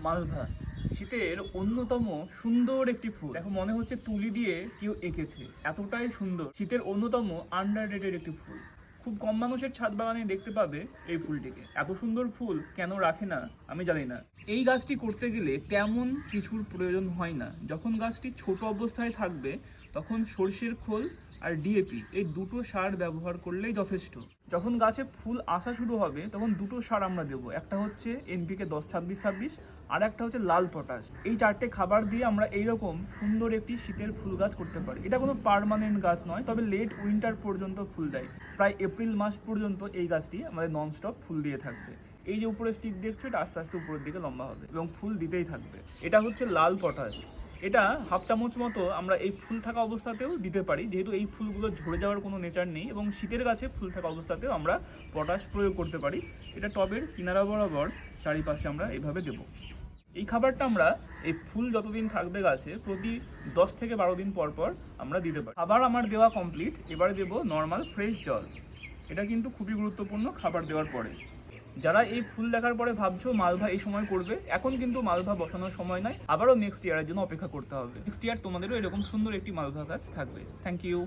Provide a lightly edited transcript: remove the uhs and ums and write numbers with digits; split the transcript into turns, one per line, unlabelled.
মালভা শীতের অন্যতম সুন্দর একটি ফুল। দেখো মনে হচ্ছে তুলি দিয়ে কেউ এঁকেছে, এতটাই সুন্দর। শীতের অন্যতম আন্ডাররেটেড একটি ফুল। খুব কম মানুষের ছাদ বাগানে দেখতে পাবে এই ফুলটিকে। এত সুন্দর ফুল কেন রাখে না আমি জানি না। এই গাছটি করতে গেলে তেমন কিছুর প্রয়োজন হয় না। যখন গাছটি ছোট অবস্থায় থাকবে তখন সর্ষের খোল আর ডিএপি এই দুটো সার ব্যবহার করলেই যথেষ্ট। যখন গাছে ফুল আসা শুরু হবে তখন দুটো সার আমরা দেবো, একটা হচ্ছে এনপিকে 10-26-26 আর একটা হচ্ছে লাল পটাশ। এই চারটে খাবার দিয়ে আমরা এইরকম সুন্দর একটি শীতের ফুল গাছ করতে পারি। এটা কোনো পার্মানেন্ট গাছ নয়, তবে লেট উইন্টার পর্যন্ত ফুল দেয়। প্রায় এপ্রিল মাস পর্যন্ত এই গাছটি আমাদের ননস্টপ ফুল দিয়ে থাকবে। এই যে উপরে স্টিক দেখছো, এটা আস্তে আস্তে উপরের দিকে লম্বা হবে এবং ফুল দিতেই থাকবে। এটা হচ্ছে লাল পটাশ। এটা হাফ চামচ মতো আমরা এই ফুল থাকা অবস্থাতেও দিতে পারি, যেহেতু এই ফুলগুলো ঝরে যাওয়ার কোনো নেচার নেই এবং শীতের গাছে ফুল থাকা অবস্থাতেও আমরা পটাশ প্রয়োগ করতে পারি। এটা টবের কিনারা বরাবর চারিপাশে আমরা এইভাবে দেব। এই খাবারটা আমরা এই ফুল যতদিন থাকবে গাছে প্রতি 10 থেকে 12 দিন পর পর আমরা দিতে পারি। খাবার আমার দেওয়া কমপ্লিট, এবারে দেবো নর্মাল ফ্রেশ জল। এটা কিন্তু খুবই গুরুত্বপূর্ণ খাবার দেওয়ার পরে। যারা এই ফুল দেখার পরে ভাবছো মালভা এই সময় করবে, এখন কিন্তু মালভা বসানোর সময় নয়, আবারও নেক্সট ইয়ারের জন্য অপেক্ষা করতে হবে। নেক্সট ইয়ার তোমাদেরও এরকম সুন্দর একটি মালভা গাছ থাকবে। Thank you.